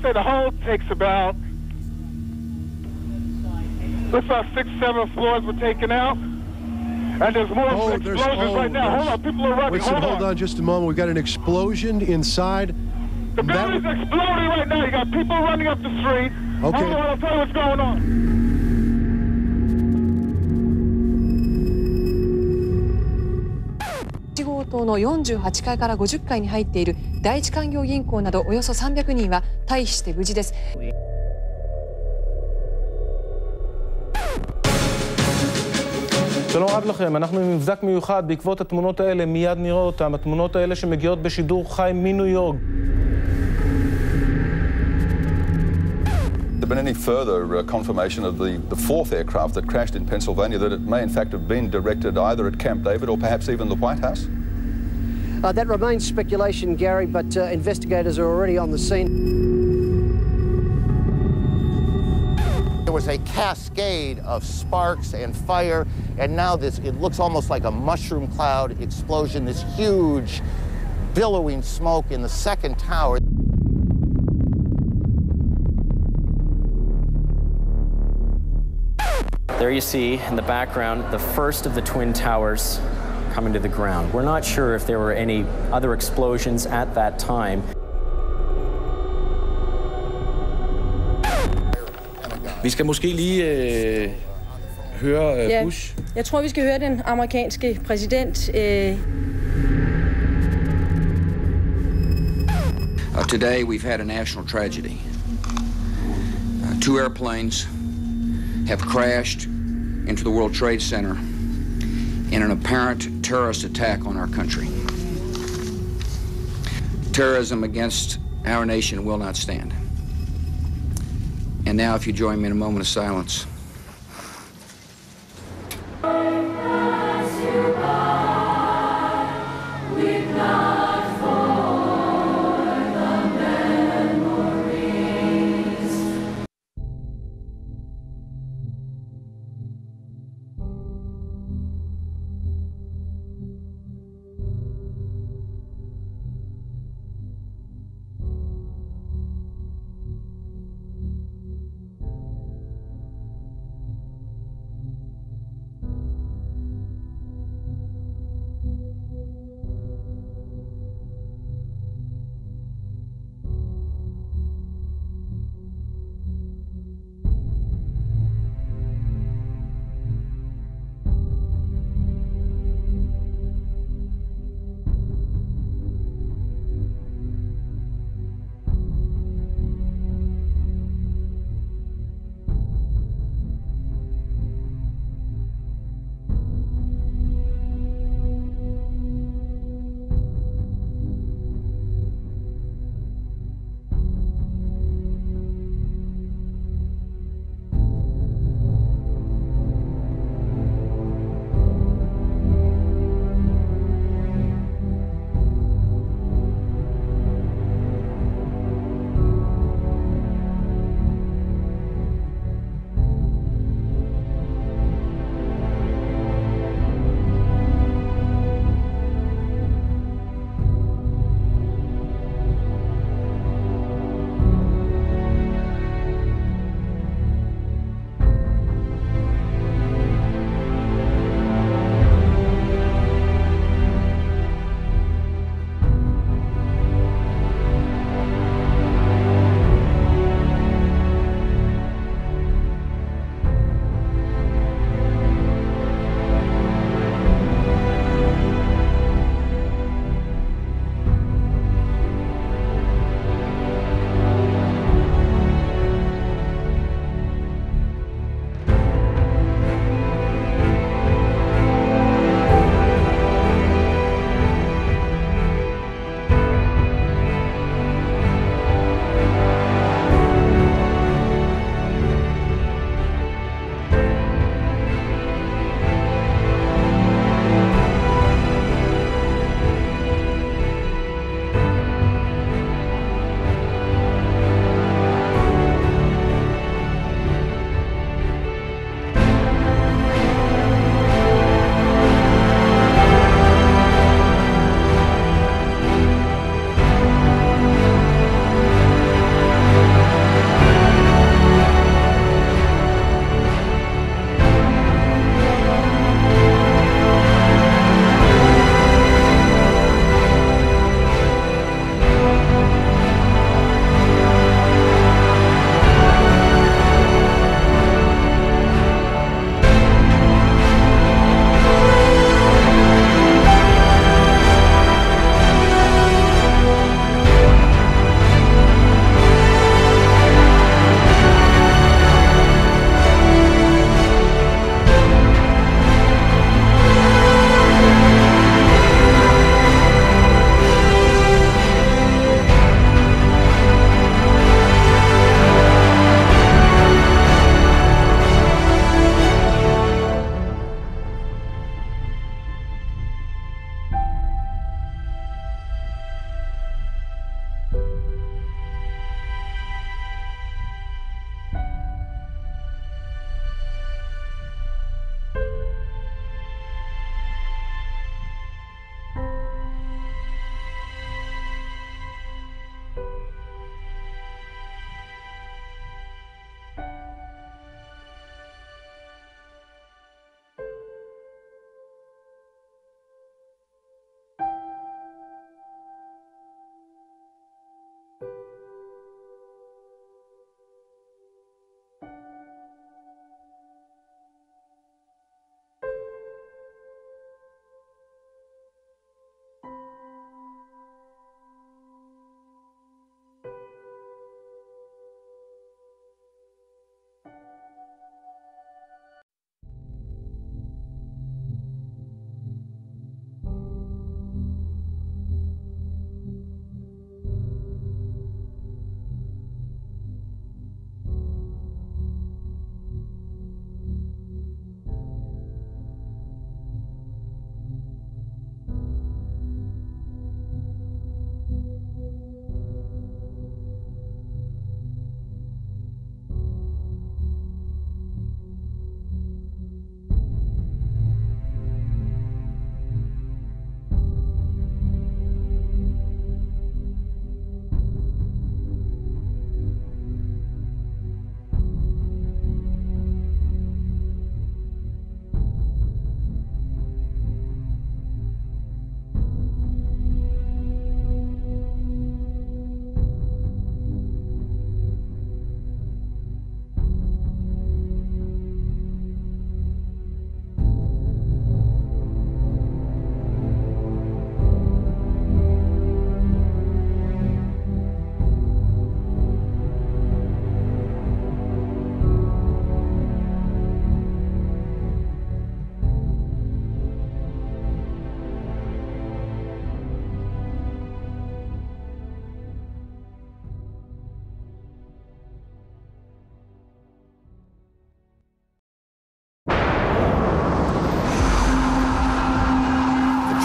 say the whole takes about, looks like 6, 7 floors were taken out. And there's more explosions right now. Hold on, people are running. Hold on just a moment. We've got an explosion inside. The building's exploding right now. You got people running up the street. Okay. Hold on, I'll tell you what's going on. 1号棟の48階から50階に入っている第一勧業銀行などおよそ300人は退避して無事です。שלום רב לכם, אנחנו עם מבזק מיוחד בעקבות התמונות האלה, מיד נראה אותם, התמונות האלה שמגיעות בשידור חי מניו יורק. There been any further confirmation of the fourth aircraft that crashed in Pennsylvania, that it may in fact have been directed either at Camp David or perhaps even the White House? That remains speculation, Gary, but investigators are already on the scene. There was a cascade of sparks and fire, and now it looks almost like a mushroom cloud explosion, this huge billowing smoke in the second tower. There you see in the background the first of the twin towers coming to the ground. We're not sure if there were any other explosions at that time. Vi skal måske lige høre Bush. Jeg tror, vi skal høre den amerikanske præsident. Today we've had a national tragedy. 2 airplanes have crashed into the World Trade Center in an apparent terrorist attack on our country. Terrorism against our nation will not stand. And now, if you join me in a moment of silence.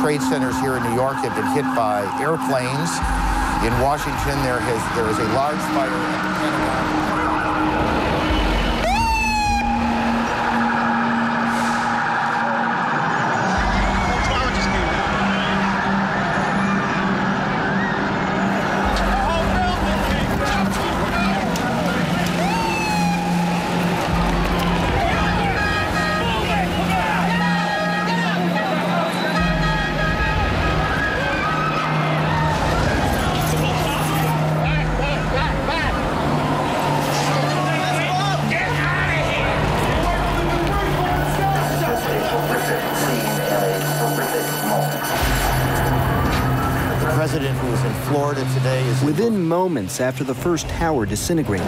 trade centers here in New York have been hit by airplanes. In Washington, there is a large fire at the Pentagon. Today is within moments after the first tower disintegrated.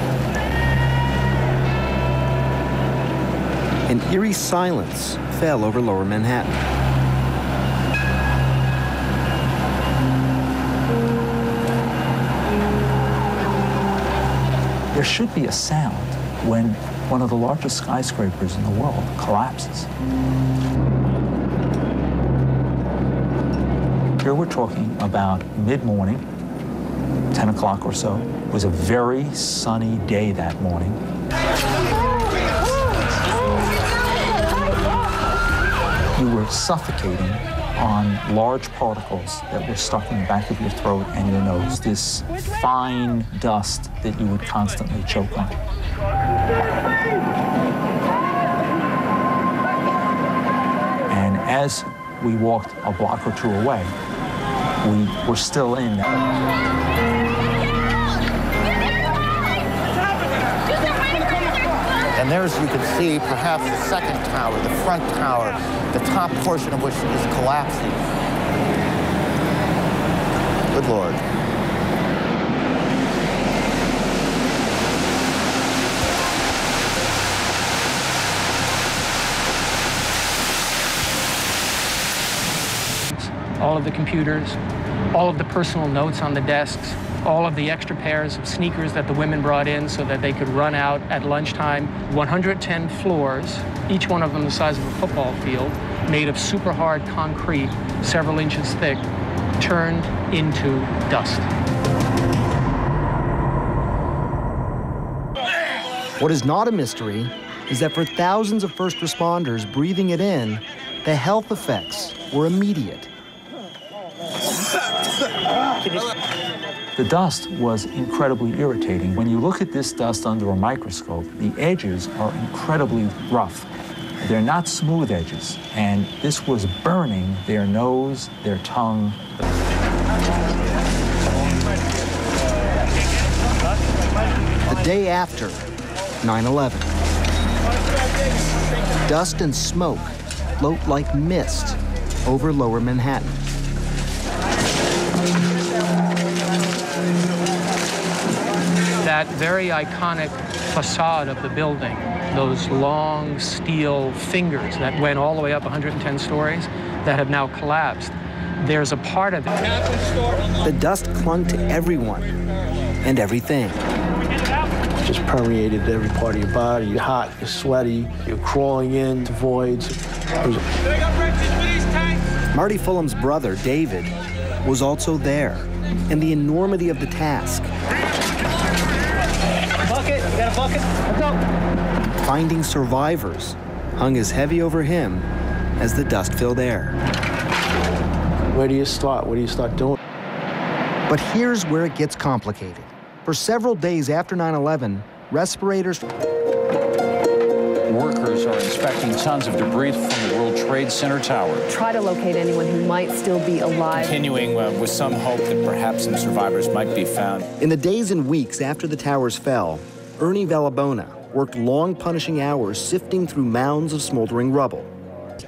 An eerie silence fell over lower Manhattan. There should be a sound when one of the largest skyscrapers in the world collapses. Here we're talking about mid-morning, 10 o'clock or so. It was a very sunny day that morning. You were suffocating on large particles that were stuck in the back of your throat and your nose, this fine dust that you would constantly choke on. And as we walked a block or two away, we were still in that. And there's, you can see, perhaps the second tower, the front tower, the top portion of which is collapsing. Good Lord. All of the computers, all of the personal notes on the desks, all of the extra pairs of sneakers that the women brought in so that they could run out at lunchtime. 110 floors, each one of them the size of a football field, made of super hard concrete, several inches thick, turned into dust. What is not a mystery is that for thousands of first responders breathing it in, the health effects were immediate. The dust was incredibly irritating. When you look at this dust under a microscope, the edges are incredibly rough. They're not smooth edges, and this was burning their nose, their tongue. The day after 9/11, dust and smoke float like mist over lower Manhattan. That very iconic facade of the building, those long steel fingers that went all the way up 110 stories that have now collapsed, there's a part of it. The dust clung to everyone and everything. Just permeated every part of your body. You're hot, you're sweaty, you're crawling into voids. Marty Fulham's brother, David, was also there, and the enormity of the task. Bucket, you got a bucket? Let's go. Finding survivors hung as heavy over him as the dust-filled air. Where do you start? What do you start doing? But here's where it gets complicated. For several days after 9/11, respirators... Workers are inspecting tons of debris from the World Trade Center tower. Try to locate anyone who might still be alive. Continuing with some hope that perhaps some survivors might be found. In the days and weeks after the towers fell, Ernie Vallabona worked long, punishing hours sifting through mounds of smoldering rubble.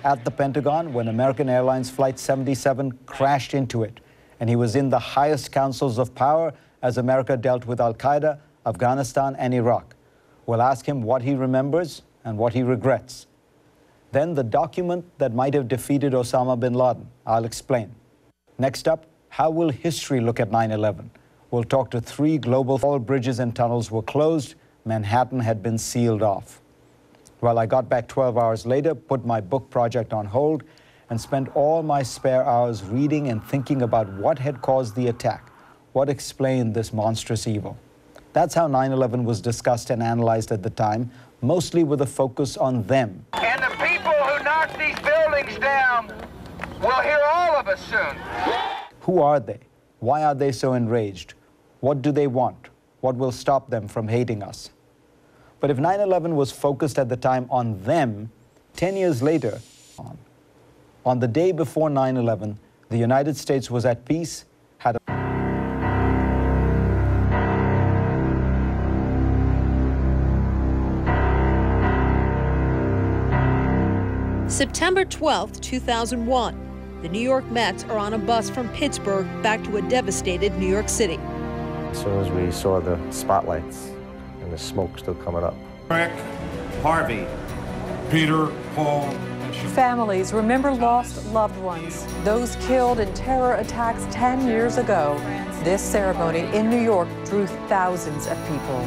At the Pentagon when American Airlines Flight 77 crashed into it, and he was in the highest councils of power as America dealt with Al-Qaeda, Afghanistan, and Iraq. We'll ask him what he remembers and what he regrets. Then the document that might have defeated Osama bin Laden. I'll explain. Next up, how will history look at 9/11? We'll talk to 3 global... All bridges and tunnels were closed. Manhattan had been sealed off. Well, I got back 12 hours later, put my book project on hold, and spent all my spare hours reading and thinking about what had caused the attack, what explained this monstrous evil. That's how 9/11 was discussed and analyzed at the time, mostly with a focus on them. And the people who knocked these buildings down will hear all of us soon. Who are they? Why are they so enraged? What do they want? What will stop them from hating us? But if 9/11 was focused at the time on them, 10 years later, on the day before 9/11, the United States was at peace, had a September 12, 2001. The New York Mets are on a bus from Pittsburgh back to a devastated New York City. As soon as we saw the spotlights and the smoke still coming up. Rick, Harvey, Peter, Paul. Families remember lost loved ones, those killed in terror attacks 10 years ago. This ceremony in New York drew thousands of people.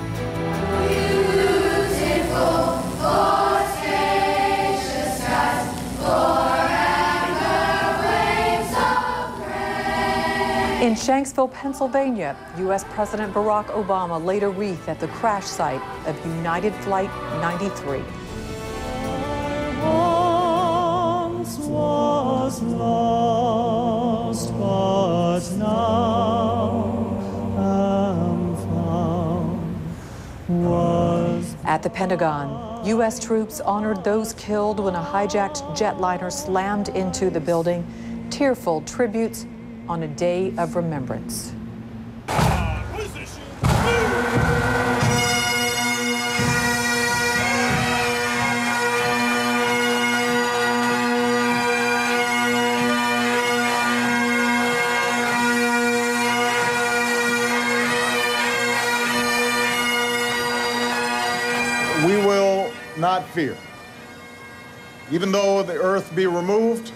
In Shanksville, Pennsylvania, U.S. President Barack Obama laid a wreath at the crash site of United Flight 93. Once was lost, but now am found. At the Pentagon, U.S. troops honored those killed when a hijacked jetliner slammed into the building. Tearful tributes on a day of remembrance. We will not fear. Even though the earth be removed,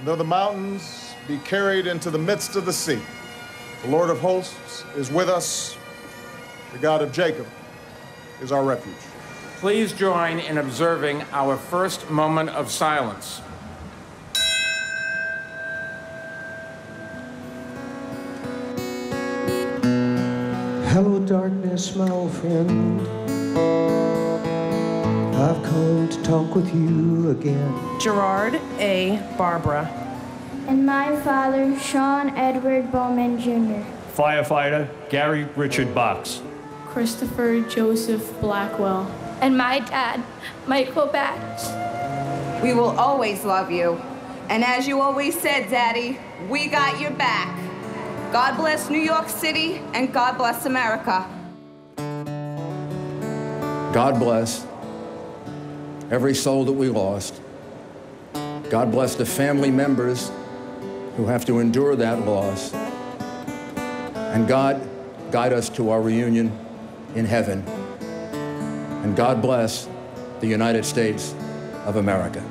though the mountains be carried into the midst of the sea, the Lord of hosts is with us. The God of Jacob is our refuge. Please join in observing our first moment of silence. Hello, darkness, my old friend. I've come to talk with you again. Gerard A. Barbara. And my father, Sean Edward Bowman Jr. Firefighter Gary Richard Box. Christopher Joseph Blackwell. And my dad, Michael Batch. We will always love you. And as you always said, Daddy, we got your back. God bless New York City, and God bless America. God bless every soul that we lost. God bless the family members who have to endure that loss. And God guide us to our reunion in heaven. And God bless the United States of America.